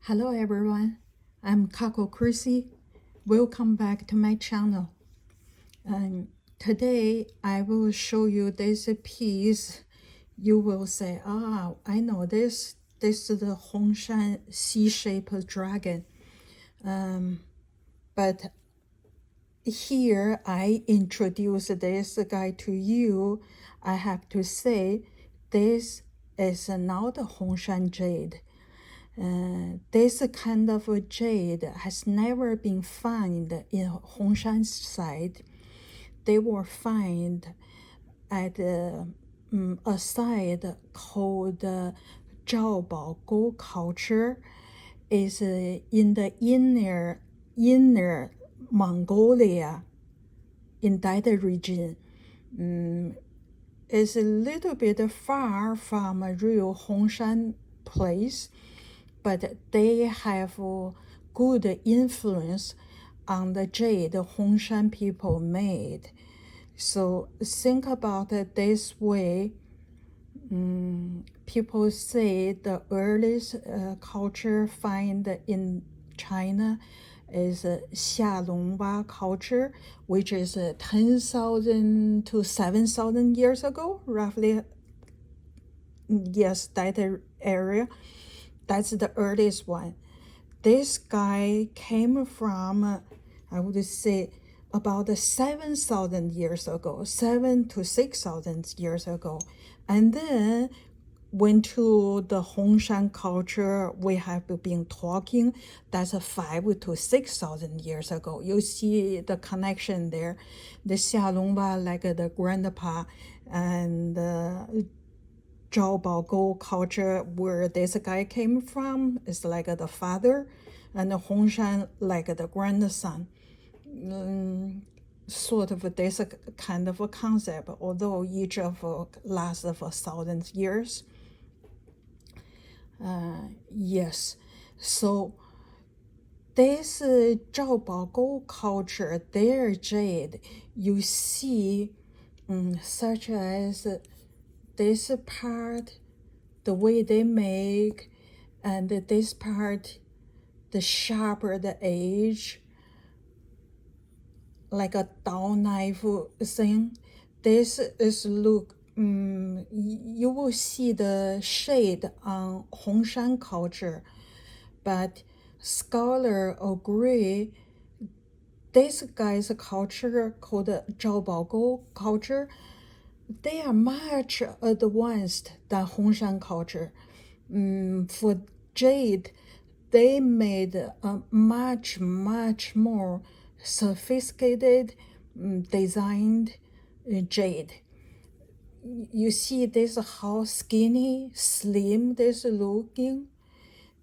Hello everyone, I'm Kako Chrissy. Welcome back to my channel. And today I will show you this piece. You will say, I know this. This is the Hongshan C-shaped dragon. But here I introduce this guy to you. I have to say this is not Hongshan Jade. This kind of jade has never been found in Hongshan side. They were found at a site called Zhaobaoguo culture. Is in the inner Mongolia, in that region. It's a little bit far from a real Hongshan place, but they have good influence on the jade Hongshan people made. So think about it this way. People say the earliest culture found in China is Xinglongwa culture, which is 10,000 to 7,000 years ago, roughly. Yes, that area. That's the earliest one. This guy came from, I would say, about 7,000 years ago, 7 to 6,000 years ago. And then went to the Hongshan culture we have been talking, that's 5 to 6,000 years ago. You see the connection there. The Xinglongwa, like the grandpa, and Zhaobaoguo culture, where this guy came from, is like the father, and the Hongshan like the grandson. Sort of this kind of a concept, although each of lasts for 1,000 years. Yes, so this Zhaobaoguo culture, their jade, you see, such as this part, the way they make, and this part, the sharper the edge, like a dull knife thing. This is look, you will see the shade on Hongshan culture, but scholar agree this guy's culture called Zhaobaoguo culture, they are much advanced than Hongshan culture. For jade, they made a much more sophisticated designed jade. You see this how skinny, slim this looking,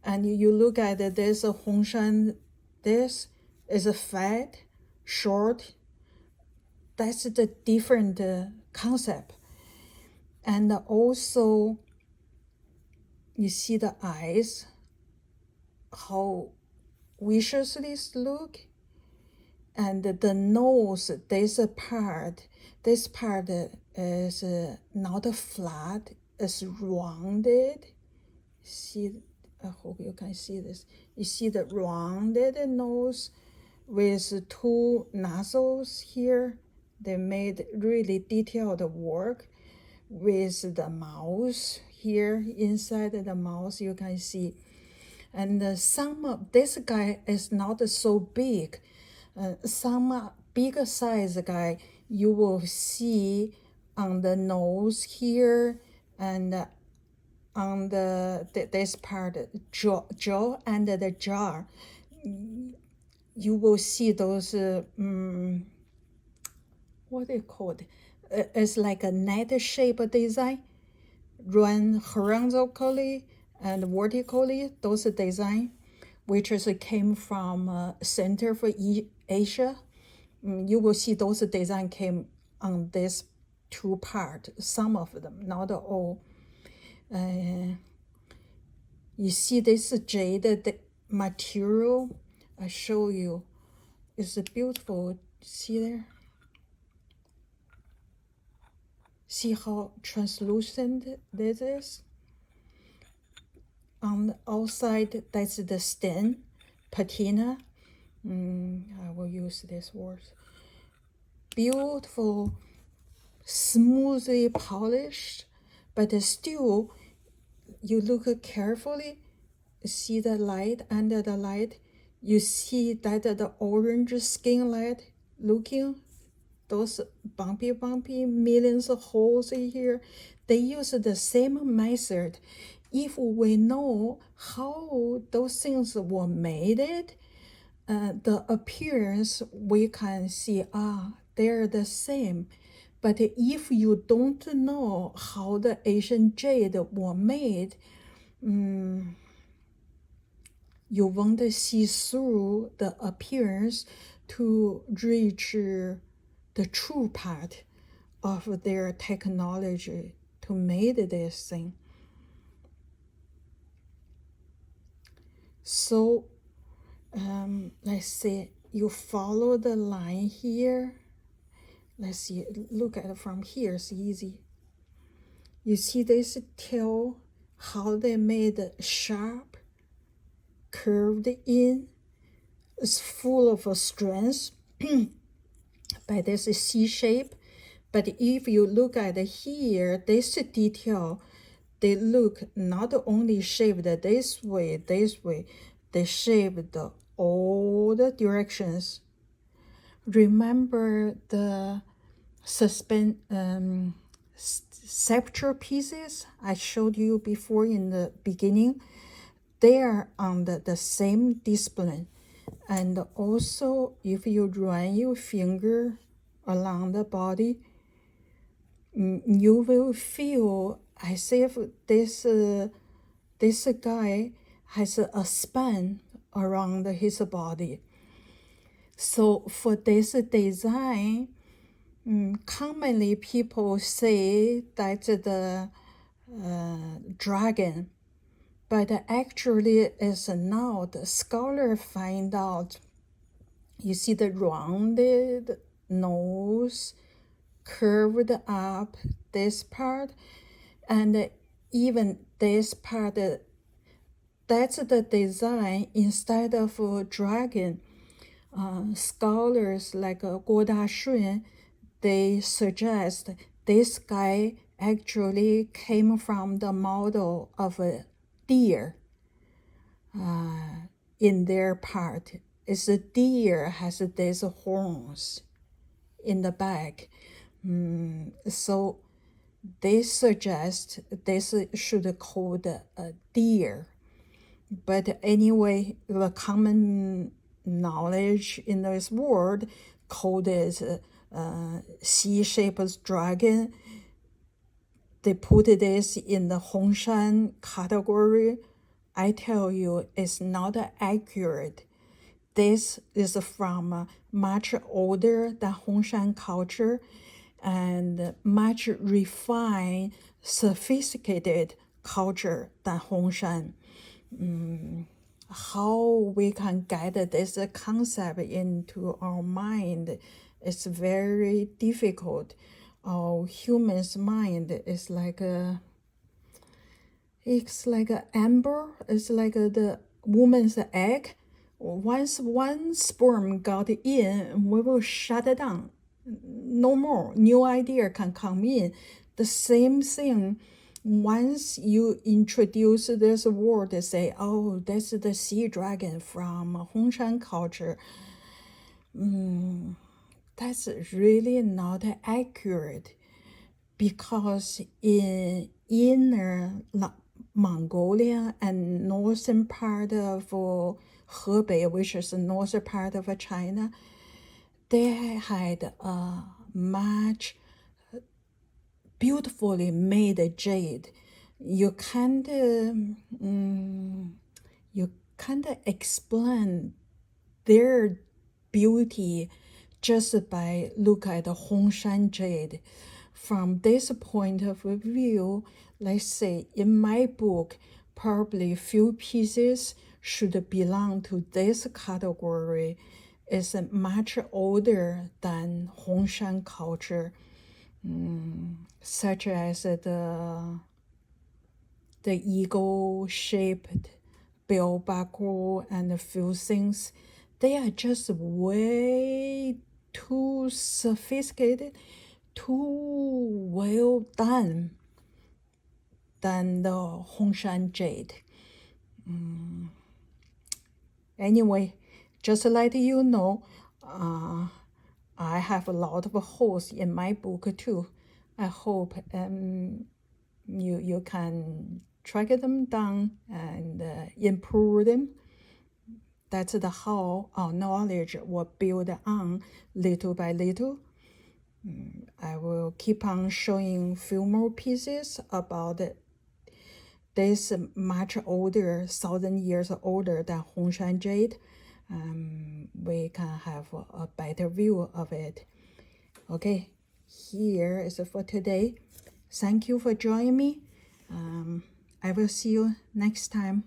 and you look at this Hongshan, this is a fat, short. That's the different concept. And also you see the eyes, how viciously look, and the nose, this part is not flat, it's rounded. See, I hope you can see this. You see the rounded nose with 2 nostrils here. They made really detailed work with the mouth here. Inside the mouth you can see. And some of this guy is not so big. Some bigger size guy you will see on the nose here, and on this part, jaw and the jaw, you will see those what they called, it's like a net shape design, run horizontally and vertically. Those design, which is came from Center for Asia. You will see those design came on this 2 part, some of them, not all. You see this jade, the material, I show you, it's beautiful. See there? See how translucent this is? on the outside, that's the stem, patina. I will use this word. Beautiful, smoothly polished, but still, you look carefully, see the light under the light, you see that the orange skin light looking, those bumpy millions of holes in here. They use the same method. If we know how those things were made, the appearance we can see, they're the same. But if you don't know how the Asian jade were made, you won't see through the appearance to reach the true part of their technology to make this thing. So let's see, you follow the line here. Let's see, look at it from here, it's easy. You see this tail, how they made it sharp, curved in. It's full of strength by this C shape. But if you look at here, this detail, they look not only shaped this way, they shaped all the directions. Remember the scepter pieces I showed you before in the beginning? They are on the same discipline. And also, if you run your finger along the body, you will feel as if this guy has a span around his body. So for this design, commonly people say that's the dragon, but actually it's not. Scholars find out, you see the rounded nose, curved up this part, and even this part, that's the design instead of a dragon. Scholars like Guo Dashun, they suggest this guy actually came from the model of a deer in their part. It's a deer has these horns in the back. So they suggest this should called a deer. But anyway, the common knowledge in this world called as C-shaped dragon. They put this in the Hongshan category. I tell you, it's not accurate. This is from much older than Hongshan culture and much refined, sophisticated culture than Hongshan. How we can get this concept into our mind is very difficult. Our human's mind is like it's like an ember. It's like the woman's egg. Once one sperm got in, we will shut it down. No more. New idea can come in. The same thing. Once you introduce this word, they say, oh, that's the sea dragon from Hongshan culture. That's really not accurate, because in Inner Mongolia and northern part of Hebei, which is the northern part of China, they had a much beautifully made jade. You can't explain their beauty just by look at the Hongshan jade. From this point of view, let's say in my book, probably few pieces should belong to this category. It's much older than Hongshan culture, such as the the eagle-shaped bell buckle and a few things, they are just way too sophisticated, too well done than the Hongshan Jade. Anyway, just to let you know, I have a lot of holes in my book too. I hope you can track them down and improve them. That's the how our knowledge will build on little by little. I will keep on showing few more pieces about this much older, 1,000 years older than Hongshan Jade. We can have a better view of it. Okay, here is for today. Thank you for joining me. I will see you next time.